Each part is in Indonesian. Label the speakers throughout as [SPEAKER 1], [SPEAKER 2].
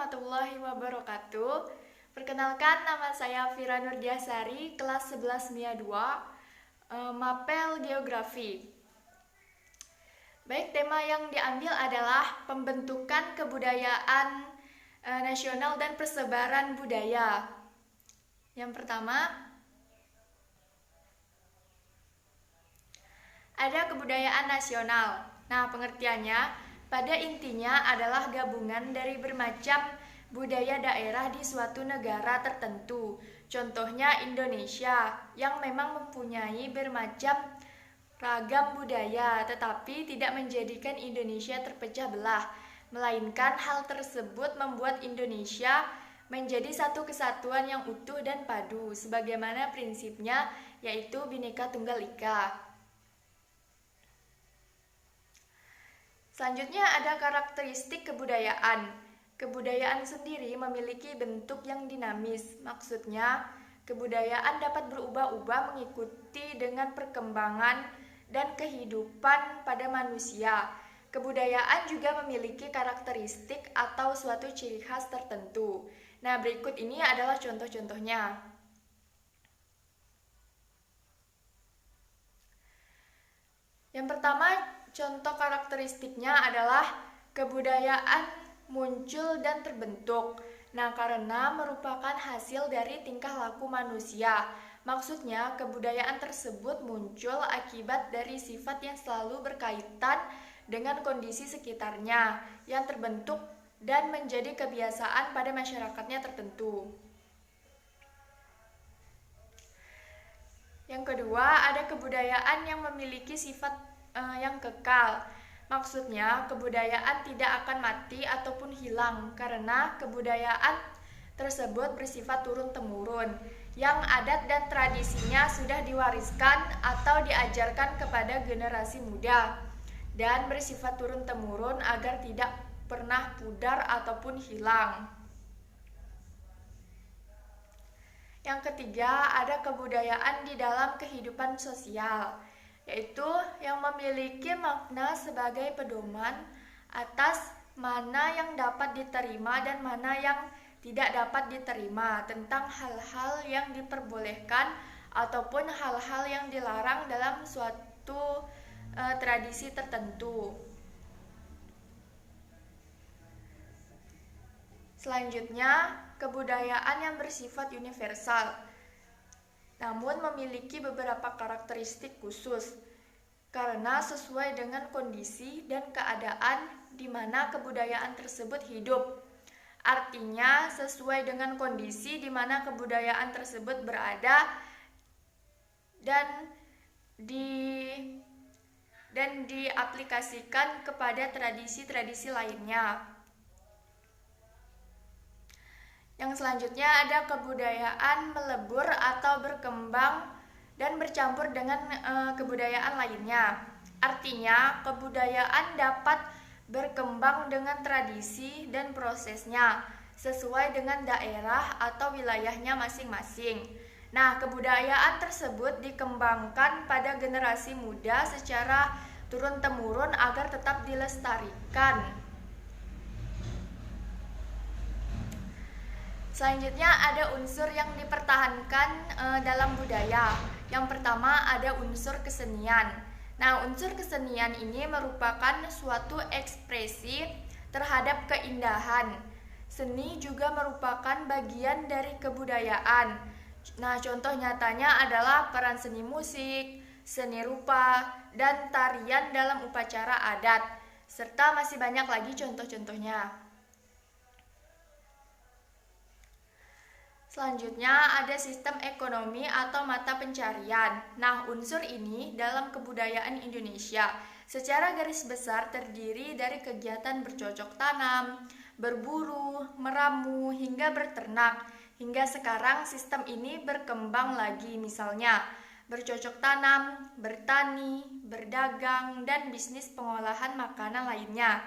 [SPEAKER 1] warahmatullahi wabarakatuh. Perkenalkan, nama saya Fira Nurdiasari, kelas 11 MIA 2, Mapel Geografi. Baik, tema yang diambil adalah pembentukan kebudayaan nasional dan persebaran budaya. Yang pertama, ada kebudayaan nasional. Nah, pengertiannya pada intinya adalah gabungan dari bermacam budaya daerah di suatu negara tertentu. Contohnya Indonesia yang memang mempunyai bermacam ragam budaya, tetapi tidak menjadikan Indonesia terpecah belah, melainkan hal tersebut membuat Indonesia menjadi satu kesatuan yang utuh dan padu, sebagaimana prinsipnya yaitu Bhinneka Tunggal Ika. Selanjutnya ada karakteristik kebudayaan. Kebudayaan sendiri memiliki bentuk yang dinamis. Maksudnya, kebudayaan dapat berubah-ubah mengikuti dengan perkembangan dan kehidupan pada manusia. Kebudayaan juga memiliki karakteristik atau suatu ciri khas tertentu. Nah, berikut ini adalah contoh-contohnya. Yang pertama, contoh karakteristiknya adalah kebudayaan muncul dan terbentuk. Nah, karena merupakan hasil dari tingkah laku manusia. Maksudnya, kebudayaan tersebut muncul akibat dari sifat yang selalu berkaitan dengan kondisi sekitarnya yang terbentuk dan menjadi kebiasaan pada masyarakatnya tertentu. Yang kedua, ada kebudayaan yang memiliki sifat yang kekal. Maksudnya, kebudayaan tidak akan mati ataupun hilang karena kebudayaan tersebut bersifat turun-temurun, yang adat dan tradisinya sudah diwariskan atau diajarkan kepada generasi muda dan bersifat turun-temurun agar tidak pernah pudar ataupun hilang. Yang ketiga, ada kebudayaan di dalam kehidupan sosial, yaitu yang memiliki makna sebagai pedoman atas mana yang dapat diterima dan mana yang tidak dapat diterima, tentang hal-hal yang diperbolehkan ataupun hal-hal yang dilarang dalam suatu tradisi tertentu. Selanjutnya, kebudayaan yang bersifat universal, namun memiliki beberapa karakteristik khusus karena sesuai dengan kondisi dan keadaan di mana kebudayaan tersebut hidup. Artinya, sesuai dengan kondisi di mana kebudayaan tersebut berada dan diaplikasikan kepada tradisi-tradisi lainnya. Yang selanjutnya ada kebudayaan melebur atau berkembang dan bercampur dengan kebudayaan lainnya. Artinya, kebudayaan dapat berkembang dengan tradisi dan prosesnya sesuai dengan daerah atau wilayahnya masing-masing. Nah, kebudayaan tersebut dikembangkan pada generasi muda secara turun-temurun agar tetap dilestarikan. Selanjutnya ada unsur yang dipertahankan dalam budaya. Yang pertama ada unsur kesenian. Nah, unsur kesenian ini merupakan suatu ekspresi terhadap keindahan. Seni juga merupakan bagian dari kebudayaan. Nah, contoh nyatanya adalah peran seni musik, seni rupa, dan tarian dalam upacara adat, serta masih banyak lagi contoh-contohnya. Selanjutnya ada sistem ekonomi atau mata pencarian. Nah, unsur ini dalam kebudayaan Indonesia secara garis besar terdiri dari kegiatan bercocok tanam, berburu, meramu, hingga berternak. Hingga sekarang sistem ini berkembang lagi, misalnya bercocok tanam, bertani, berdagang, dan bisnis pengolahan makanan lainnya.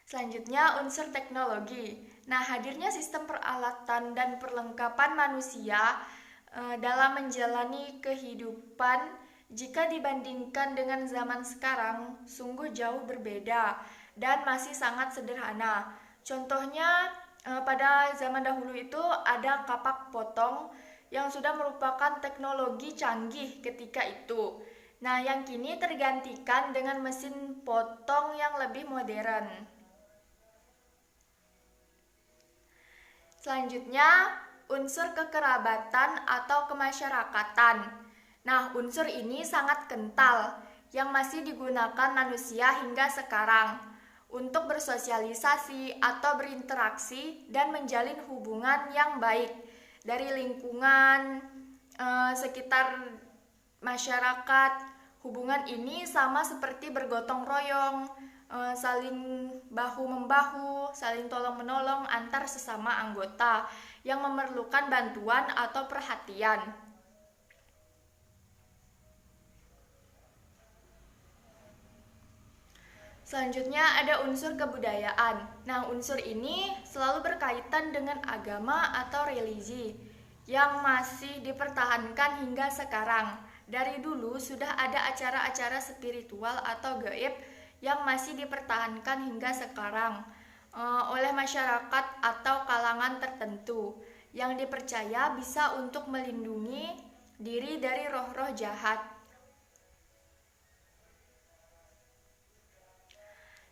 [SPEAKER 1] Selanjutnya unsur teknologi. Nah, hadirnya sistem peralatan dan perlengkapan manusia dalam menjalani kehidupan jika dibandingkan dengan zaman sekarang sungguh jauh berbeda. dan masih sangat sederhana. Contohnya pada zaman dahulu itu ada kapak potong yang sudah merupakan teknologi canggih ketika itu. Nah, yang kini tergantikan dengan mesin potong yang lebih modern. Selanjutnya, unsur kekerabatan atau kemasyarakatan. Nah, unsur ini sangat kental yang masih digunakan manusia hingga sekarang untuk bersosialisasi atau berinteraksi dan menjalin hubungan yang baik dari lingkungan sekitar masyarakat. Hubungan ini sama seperti bergotong royong, saling bahu-membahu, saling tolong-menolong antar sesama anggota yang memerlukan bantuan atau perhatian. Selanjutnya ada unsur kebudayaan. Nah, unsur ini selalu berkaitan dengan agama atau religi yang masih dipertahankan hingga sekarang. Dari dulu sudah ada acara-acara spiritual atau gaib yang masih dipertahankan hingga sekarang oleh masyarakat atau kalangan tertentu yang dipercaya bisa untuk melindungi diri dari roh-roh jahat.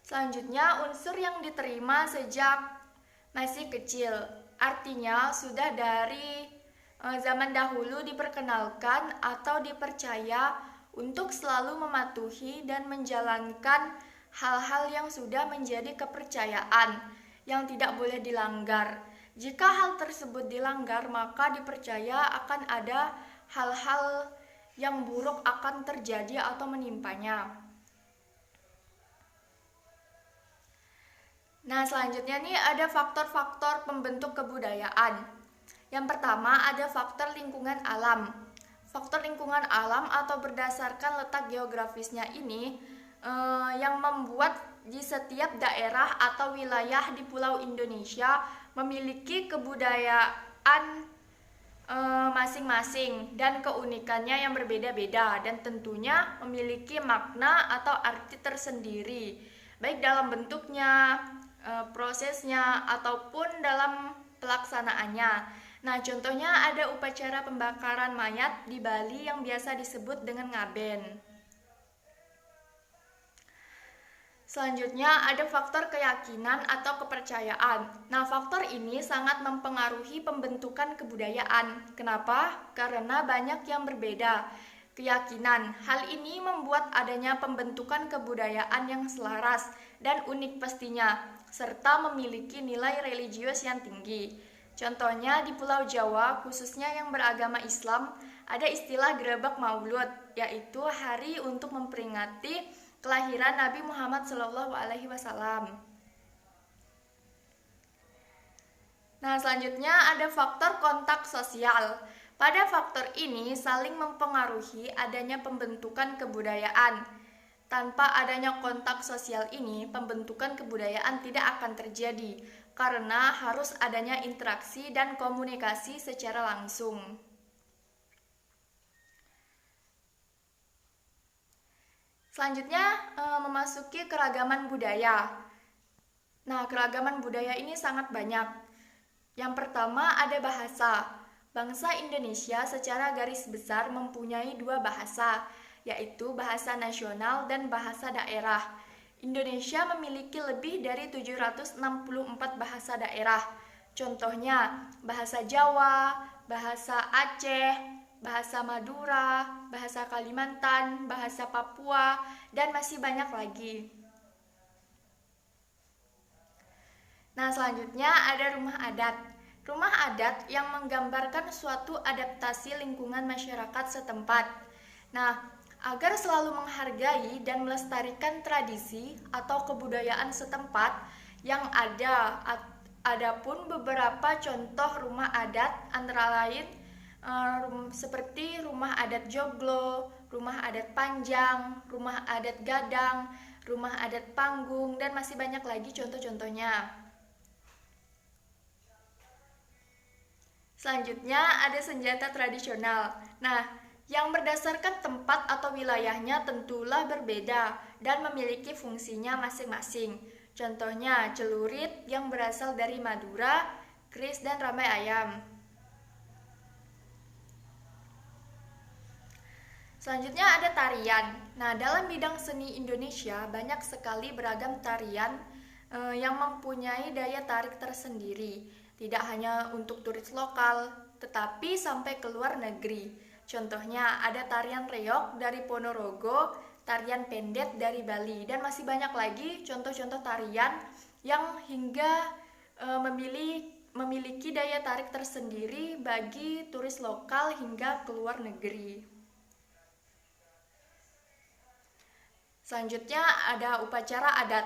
[SPEAKER 1] Selanjutnya, unsur yang diterima sejak masih kecil, artinya sudah dari zaman dahulu diperkenalkan atau dipercaya untuk selalu mematuhi dan menjalankan hal-hal yang sudah menjadi kepercayaan yang tidak boleh dilanggar. Jika hal tersebut dilanggar, maka dipercaya akan ada hal-hal yang buruk akan terjadi atau menimpanya. Nah, selanjutnya nih ada faktor-faktor pembentuk kebudayaan. Yang pertama ada faktor lingkungan alam. Faktor lingkungan alam atau berdasarkan letak geografisnya ini yang membuat di setiap daerah atau wilayah di Pulau Indonesia memiliki kebudayaan masing-masing dan keunikannya yang berbeda-beda dan tentunya memiliki makna atau arti tersendiri, baik dalam bentuknya, prosesnya ataupun dalam pelaksanaannya. Nah, contohnya ada upacara pembakaran mayat di Bali yang biasa disebut dengan ngaben. Selanjutnya ada faktor keyakinan atau kepercayaan. Nah, faktor ini sangat mempengaruhi pembentukan kebudayaan. Kenapa? Karena banyak yang berbeda keyakinan. Hal ini membuat adanya pembentukan kebudayaan yang selaras dan unik pastinya, serta memiliki nilai religius yang tinggi. Contohnya di Pulau Jawa, khususnya yang beragama Islam, ada istilah Gerebek Maulud, yaitu hari untuk memperingati kelahiran Nabi Muhammad SAW. Nah, selanjutnya ada faktor kontak sosial. Pada faktor ini saling mempengaruhi adanya pembentukan kebudayaan. Tanpa adanya kontak sosial ini, pembentukan kebudayaan tidak akan terjadi, karena harus adanya interaksi dan komunikasi secara langsung. Selanjutnya memasuki keragaman budaya. Nah, keragaman budaya ini sangat banyak. Yang pertama ada bahasa. Bangsa Indonesia secara garis besar mempunyai dua bahasa, yaitu bahasa nasional dan bahasa daerah. Indonesia memiliki lebih dari 764 bahasa daerah. Contohnya bahasa Jawa, bahasa Aceh, bahasa Madura, bahasa Kalimantan, bahasa Papua, dan masih banyak lagi. Nah, selanjutnya ada rumah adat. Rumah adat yang menggambarkan suatu adaptasi lingkungan masyarakat setempat. Nah, agar selalu menghargai dan melestarikan tradisi atau kebudayaan setempat yang ada. Adapun beberapa contoh rumah adat antara lain seperti rumah adat Joglo, rumah adat Panjang, rumah adat Gadang, rumah adat Panggung, dan masih banyak lagi contoh-contohnya. Selanjutnya ada senjata tradisional. Nah, yang berdasarkan tempat atau wilayahnya tentulah berbeda. dan memiliki fungsinya masing-masing. Contohnya celurit yang berasal dari Madura, keris, dan ramai ayam. Selanjutnya ada tarian. Nah, dalam bidang seni Indonesia banyak sekali beragam tarian yang mempunyai daya tarik tersendiri. Tidak hanya untuk turis lokal, tetapi sampai ke luar negeri. Contohnya ada tarian reog dari Ponorogo, tarian pendet dari Bali, dan masih banyak lagi contoh-contoh tarian yang hingga memiliki daya tarik tersendiri bagi turis lokal hingga ke luar negeri. Selanjutnya ada upacara adat.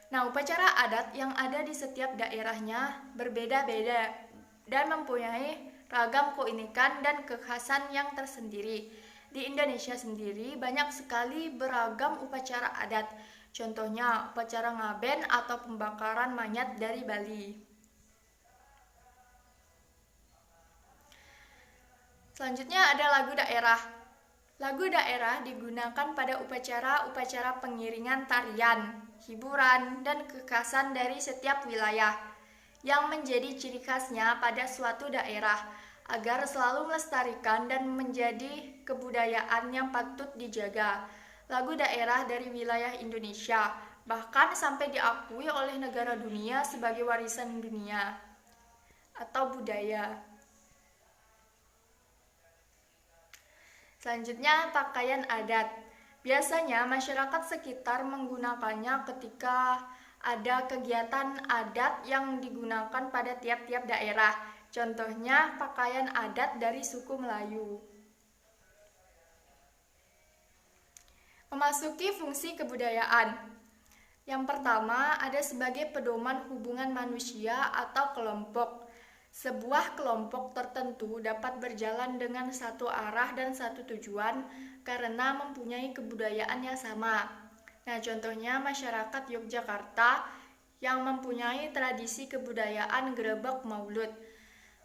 [SPEAKER 1] Nah, upacara adat yang ada di setiap daerahnya berbeda-beda dan mempunyai ragam keunikan dan kekhasan yang tersendiri. Di Indonesia sendiri banyak sekali beragam upacara adat. Contohnya upacara ngaben atau pembakaran mayat dari Bali. Selanjutnya ada lagu daerah. Lagu daerah digunakan pada upacara-upacara pengiringan tarian, hiburan, dan kekhasan dari setiap wilayah yang menjadi ciri khasnya pada suatu daerah agar selalu melestarikan dan menjadi kebudayaan yang patut dijaga. Lagu daerah dari wilayah Indonesia bahkan sampai diakui oleh negara dunia sebagai warisan dunia atau budaya. Selanjutnya, pakaian adat. Biasanya masyarakat sekitar menggunakannya ketika ada kegiatan adat yang digunakan pada tiap-tiap daerah. Contohnya, pakaian adat dari suku Melayu. Memasuki fungsi kebudayaan. Yang pertama, ada sebagai pedoman hubungan manusia atau kelompok. Sebuah kelompok tertentu dapat berjalan dengan satu arah dan satu tujuan karena mempunyai kebudayaan yang sama. Nah, contohnya masyarakat Yogyakarta yang mempunyai tradisi kebudayaan Grebek Maulud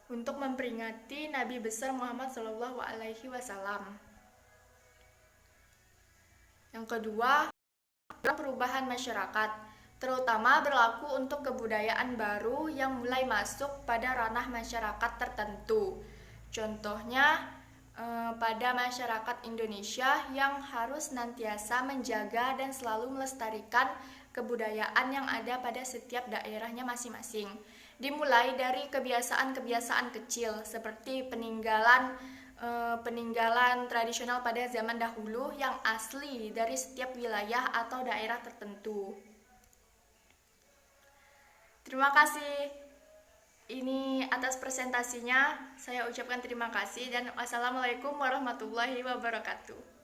[SPEAKER 1] untuk memperingati Nabi besar Muhammad SAW. Yang kedua, perubahan masyarakat. Terutama berlaku untuk kebudayaan baru yang mulai masuk pada ranah masyarakat tertentu. Contohnya pada masyarakat Indonesia yang harus senantiasa menjaga dan selalu melestarikan kebudayaan yang ada pada setiap daerahnya masing-masing. Dimulai dari kebiasaan-kebiasaan kecil seperti peninggalan tradisional pada zaman dahulu yang asli dari setiap wilayah atau daerah tertentu. Terima kasih ini atas presentasinya. Saya ucapkan terima kasih dan wassalamualaikum warahmatullahi wabarakatuh.